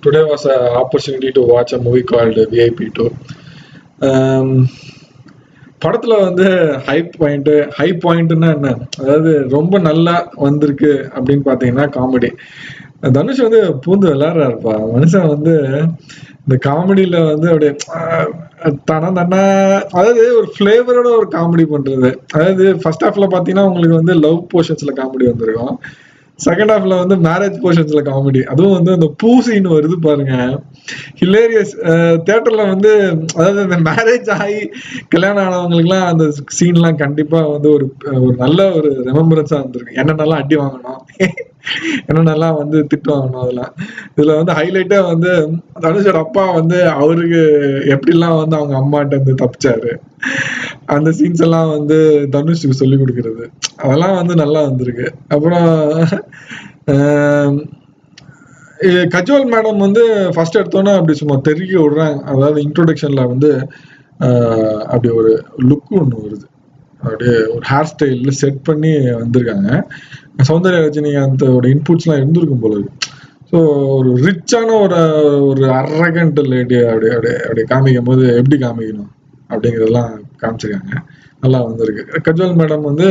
Today was an opportunity to watch a movie called VIP 2. Um, படத்துல வந்து high பாயிண்ட்னா என்ன, அதாவது ரொம்ப நல்லா வந்திருக்கு அப்படின்னு பாத்தீங்கன்னா காமெடி. தனுஷ் வந்து பூந்து விளையாடுறாருப்பா மனுஷன் வந்து. இந்த காமெடியில வந்து அப்படியே தனா, அதாவது ஒரு ஃபிளேவரோட ஒரு காமெடி பண்றது. அதாவது ஃபர்ஸ்ட் ஹாஃப்ல பாத்தீங்கன்னா உங்களுக்கு வந்து லவ் போர்ஷன்ஸ்ல காமெடி வந்திருக்கும். செகண்ட் ஹாஃப்ல வந்து மேரேஜ் போர்ஷன்ஸ்ல காமெடி. அதுவும் வந்து அந்த பூ சீன் வருது பாருங்க, ஹிலேரியஸ். தியேட்டர்ல வந்து அதாவது இந்த மேரேஜ் ஆகி கல்யாணம் ஆனவங்களுக்கு எல்லாம் அந்த சீன் எல்லாம் கண்டிப்பா வந்து ஒரு ஒரு நல்ல ஒரு ரெமெம்பரன்ஸா இருந்திருக்கு. என்னென்னலாம் அடி வாங்கணும், என்னென்னலாம் வந்து திட்டு வாங்கணும், அதெல்லாம் இதுல வந்து ஹைலைட்டா வந்து தனுஷோட அப்பா வந்து அவருக்கு எப்படிலாம் வந்து அவங்க அம்மாட்ட இருந்து தப்பிச்சாரு, அந்த சீன்ஸ் எல்லாம் வந்து தனுஷுக்கு சொல்லி கொடுக்கறது, அதெல்லாம் வந்து நல்லா வந்திருக்கு. அப்புறம் கஜோல் மேடம் வந்து ஃபர்ஸ்ட் எடுத்தோன்னே அப்படி சும்மா தெருக்கி விடுறாங்க. அதாவது இன்ட்ரோடக்ஷன்ல வந்து அப்படி ஒரு லுக் ஒன்று வருது, அப்படியே ஒரு ஹேர் ஸ்டைல்ல செட் பண்ணி வந்திருக்காங்க. சௌந்தர்யா ரஜினிகாந்தோட இன்புட்ஸ்லாம் இருந்திருக்கும் போல இருக்கு. ஸோ ஒரு ரிச்சான ஒரு ஒரு அரகண்ட் லேடி அப்படி அப்படி அப்படி காமிக்கும் போது எப்படி காமிக்கணும் அப்படிங்கிறதெல்லாம் காமிச்சிருக்காங்க. நல்லா வந்திருக்கு. கஜோல் மேடம் வந்து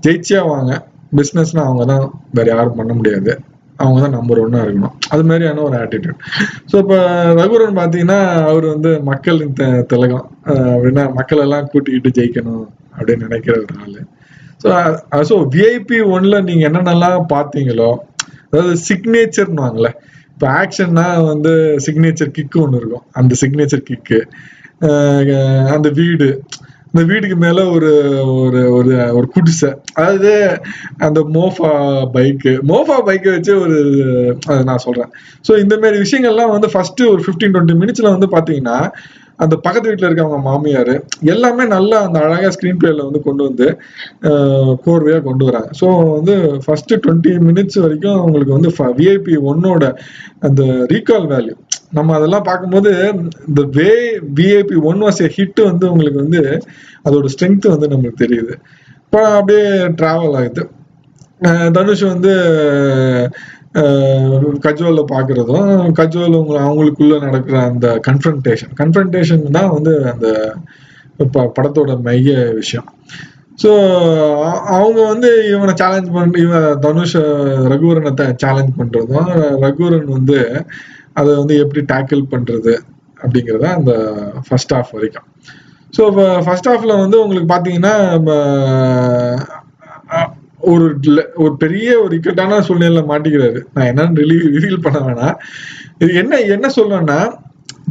ஜெயிச்சியா வாங்க, பிஸ்னஸ்னா அவங்க தான், வேற யாரும் பண்ண முடியாது, அவங்க தான் நம்பர் ஒன்னா இருக்கணும், அது மாதிரியான ஒரு ஆட்டிடியூட். ஸோ இப்போ ரகுவரன் பார்த்தீங்கன்னா அவர் வந்து மக்களின் திலகம், அப்படின்னா மக்கள் எல்லாம் கூட்டிக்கிட்டு ஜெயிக்கணும் அப்படின்னு நினைக்கிற ஒரு ஆளு. ஸோ விஐபி 1ல நீங்க என்னென்னலாம் பார்த்தீங்களோ, அதாவது சிக்னேச்சர்னுவாங்கல்ல, இப்போ ஆக்ஷன்னா வந்து சிக்னேச்சர் கிக்கு ஒன்று இருக்கும், அந்த சிக்னேச்சர் கிக்கு, அந்த வீடு, இந்த வீட்டுக்கு மேல ஒரு ஒரு ஒரு ஒரு குடிசை, அதாவது அந்த மோஃபா பைக்கை வச்சு ஒரு நான் சொல்றேன். ஸோ இந்த மாதிரி விஷயங்கள்லாம் வந்து ஃபர்ஸ்ட் ஒரு 15-20 மினிட்ஸ்ல வந்து பாத்தீங்கன்னா அந்த பக்கத்து வீட்டுல இருக்க அவங்க மாமியார் எல்லாமே நல்லா அந்த அழகா ஸ்கிரீன் பிளேல வந்து கொண்டு வந்து கோர்வையா கொண்டு வராங்க. ஸோ வந்து ஃபர்ஸ்ட் 20 மினிட்ஸ் வரைக்கும் உங்களுக்கு வந்து விஐபி 1ஓட அந்த ரீகால் வேல்யூ நம்ம அதெல்லாம் பார்க்கும்போது இந்த வே விஐபி 1 வாஸ் எ ஹிட் வந்து உங்களுக்கு வந்து அதோட ஸ்ட்ரென்த் வந்து நமக்கு தெரியுது. இப்போ அப்படியே டிராவல் ஆகுது. தனுஷ் வந்து கஜோல பாக்குறதும், கஜோல் அவங்களுக்குள்ள நடக்கிற அந்த கன்ஃபரன்டேஷன் தான் வந்து அந்த படத்தோட மைய விஷயம். ஸோ அவங்க வந்து இவனை சேலஞ்ச் தனுஷ் ரகுவரனை சேலஞ்ச் பண்றதும், ரகுவரன் வந்து அதை வந்து எப்படி டேக்கிள் பண்றது அப்படிங்கிறத அந்த ஃபர்ஸ்ட் ஹாஃப் வரைக்கும். ஸோ இப்போ ஃபர்ஸ்ட் ஹாஃப்ல வந்து உங்களுக்கு பாத்தீங்கன்னா ஒரு பெரிய ஒரு இக்கட்டான சூழ்நிலையில மாட்டிக்கிறாரு. நான் என்னன்னு ரிவீல் பண்ண வேணாம். இது என்ன சொல்லணும்னா,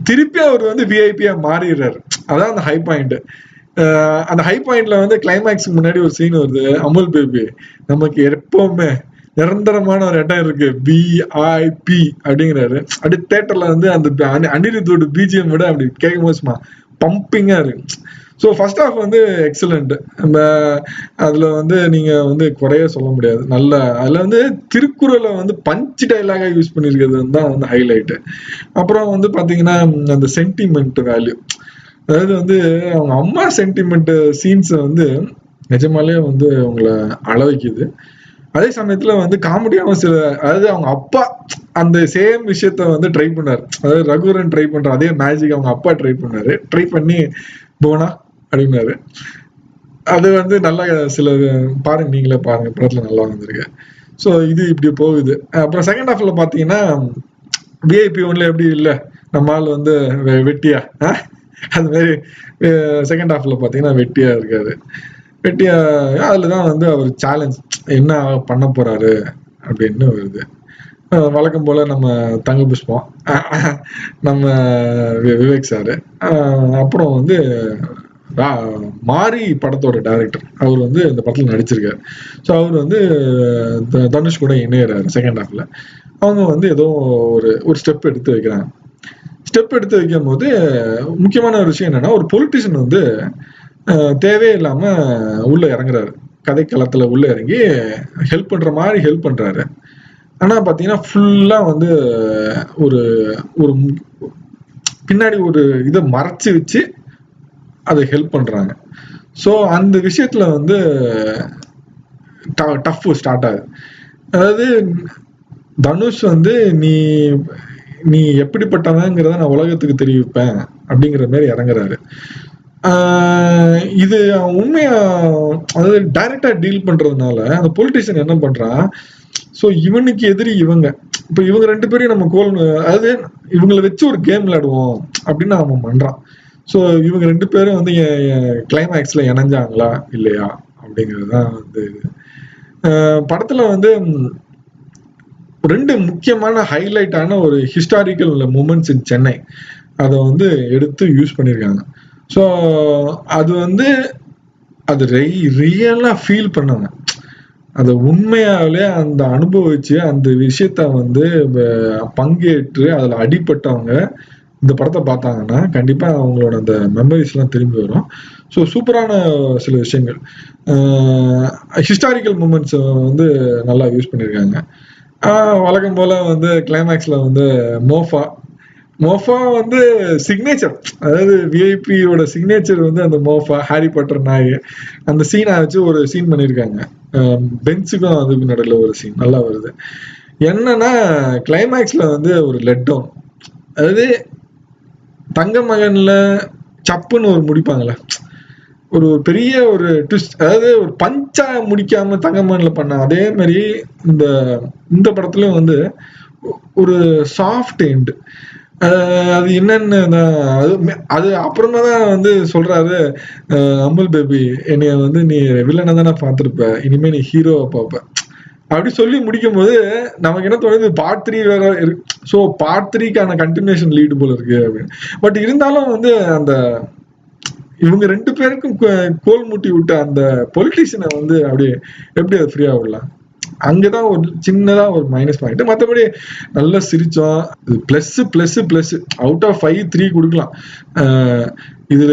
திருப்பி அவர் வந்து விஐபியா மாறிடுறாரு. அதான் அந்த ஹை பாயிண்ட். அந்த ஹை பாயிண்ட்ல வந்து கிளைமேக்ஸ்க்கு முன்னாடி ஒரு சீன் வருது, அமுல் பேபி நமக்கு எப்பவுமே நிரந்தரமான ஒரு இடம் இருக்கு, பிஐபி அப்படிங்கிறாரு. அப்படி தியேட்டர்ல வந்து அந்த அனிருத்தோட பிஜிஎம் விட அப்படி கேட்கும் போதுமா பம்பிங்கா இருக்கு. ஸோ ஃபர்ஸ்ட் ஹாஃப் வந்து எக்ஸலண்ட். அதுல வந்து நீங்க வந்து குறைய சொல்ல முடியாது. நல்ல அதுல வந்து திருக்குறளை வந்து பஞ்ச் டைலாகா யூஸ் பண்ணிருக்கிறது தான் வந்து ஹைலைட். அப்புறம் வந்து பாத்தீங்கன்னா அந்த சென்டிமெண்ட் வேல்யூ, அதாவது வந்து அவங்க அம்மா சென்டிமெண்ட் சீன்ஸ் வந்து நிஜமாலே வந்து உங்களை அழ வைக்குது. அதே சமயத்துல வந்து காமெடியாவும் சில, அதாவது அவங்க அப்பா அந்த சேம் விஷயத்த வந்து ட்ரை பண்ணாரு, அதாவது ரகுவரன் ட்ரை பண்ற அதே மேஜிக் அவங்க அப்பா ட்ரை பண்ணி போனா அப்படின்னாரு. அது வந்து நல்லா சில பாருங்க, நீங்களே பாருங்க, படத்துல நல்லா வந்திருக்கு. ஸோ இது இப்படி போகுது. அப்புறம் செகண்ட் ஹாஃப்ல பாத்தீங்கன்னா விஐபி 1ல எப்படி இல்லை நம்ம ஆள் வந்து வெட்டியா, அது மாதிரி செகண்ட் ஹாஃப்ல பாத்தீங்கன்னா வெட்டியா இருக்காரு. வெட்டியா அதுலதான் வந்து அவர் சேலஞ்ச் என்ன பண்ண போறாரு அப்படின்னு வருது. வழக்கம் போல நம்ம தங்க புஷ்பம், நம்ம விவேக் சாரு, அப்புறம் வந்து மாரி படத்தோட டைரக்டர், அவர் வந்து இந்த படத்துல நடிச்சிருக்காரு. ஸோ அவர் வந்து தனுஷ் கூட இணையறாரு செகண்ட் ஹாஃப்ல. அவங்க வந்து ஏதோ ஒரு ஸ்டெப் எடுத்து வைக்கிறாங்க. ஸ்டெப் எடுத்து வைக்கும் போது முக்கியமான ஒரு விஷயம் என்னன்னா, ஒரு பொலிட்டிஷியன் வந்து தேவையே இல்லாம உள்ள இறங்குறாரு, கதைக்களத்துல உள்ள இறங்கி ஹெல்ப் பண்ற மாதிரி ஹெல்ப் பண்றாரு. ஆனா பாத்தீங்கன்னா ஃபுல்லா வந்து ஒரு ஒரு பின்னாடி ஒரு இதை மறைச்சு வச்சு அதை ஹெல்ப் பண்றாங்க. ஸோ அந்த விஷயத்துல வந்து டஃப் ஸ்டார்ட் ஆகுது. அதாவது தனுஷ் வந்து நீ நீ எப்படிப்பட்டவங்கிறத நான் உலகத்துக்கு தெரிவிப்பேன் அப்படிங்கிற மாதிரி இறங்குறாரு. இது உண்மையா, அதாவது டைரக்டா டீல் பண்றதுனால அந்த பொலிட்டிஷியன் என்ன பண்றான், ஸோ இவனுக்கு எதிரி இவங்க, இப்போ இவங்க 2 பேரையும் நம்ம அதாவது இவங்களை வச்சு ஒரு கேம் விளையாடுவோம் அப்படின்னு அவன் பண்றான். ஸோ இவங்க 2 பேரும் வந்து கிளைமேக்ஸ்ல இணைஞ்சாங்களா இல்லையா அப்படிங்கிறது தான் வந்து படத்துல வந்து 2 முக்கியமான ஹைலைட்டான ஒரு ஹிஸ்டாரிக்கல் மூமெண்ட்ஸ் இன் சென்னை அதை வந்து எடுத்து யூஸ் பண்ணியிருக்காங்க. ஸோ அது வந்து அது ரியலா ஃபீல் பண்ணாங்க, அதை உண்மையாவே அந்த அனுபவிச்சு அந்த விஷயத்த வந்து பங்கேற்று அதுல அடிப்பட்டவங்க இந்த படத்தை பார்த்தாங்கன்னா கண்டிப்பா அவங்களோட அந்த மெமரிஸ் எல்லாம் திரும்பி வரும். ஸோ சூப்பரான சில விஷயங்கள், ஹிஸ்டாரிக்கல் மூமெண்ட்ஸ் வந்து நல்லா யூஸ் பண்ணியிருக்காங்க. வழக்கம் போல வந்து கிளைமேக்ஸ்ல வந்து மோஃபா வந்து சிக்னேச்சர், அதாவது விஐபியோட சிக்னேச்சர் வந்து அந்த மோஃபா ஹாரி பாட்டர் நாய் அந்த சீனை வச்சு ஒரு சீன் பண்ணியிருக்காங்க. பென்ஸுக்கும் அதுக்கு நடுவில் ஒரு சீன் நல்லா வருது. என்னன்னா கிளைமேக்ஸ்ல வந்து ஒரு லெட் டவுன், அதாவது தங்க மகன்ல சப்புன்னு ஒரு முடிப்பாங்கல்ல, ஒரு பெரிய ஒரு ட்விஸ்ட், அதாவது ஒரு பஞ்சா முடிக்காம தங்க மகன்ல பண்ண அதே மாதிரி இந்த படத்துலயும் வந்து ஒரு சாஃப்ட் எண்ட். அது என்னன்னு அது அப்புறமா தான் வந்து சொல்றாரு, அமுல் பேபி என்னைய வந்து நீ வில்லனை தானே பார்த்திருப்ப, இனிமே நீ ஹீரோவை பார்ப்ப அப்படி சொல்லி முடிக்கும் போது நமக்கு என்ன தோணுது, பார்ட் 3 வேற இருக்கு, ஸோ பார்ட் 3க்கான கண்டினியூஷன் லீடு போல இருக்கு அப்படின்னு. பட் இருந்தாலும் வந்து அந்த இவங்க 2 பேருக்கும் கோல் மூட்டி விட்ட அந்த பொலிட்டிஷியனை வந்து அப்படியே எப்படி அது ஃப்ரீயா விடலாம், அங்கதான் ஒரு சின்னதா ஒரு மைனஸ் பாயிண்ட். மற்றபடி நல்லா சிரிச்சோம். Plus plus plus out of 5 3 கொடுக்கலாம். இதுல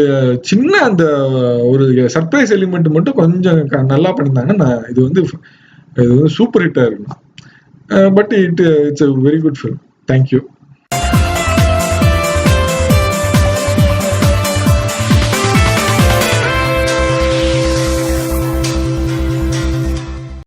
சின்ன அந்த ஒரு சர்ப்ரைஸ் எலிமெண்ட் மட்டும் கொஞ்சம் நல்லா பண்ணியிருந்தாங்கன்னா இது வந்து சூப்பர் ஹிட்டா இருக்கும். But it's a very good film. Thank you.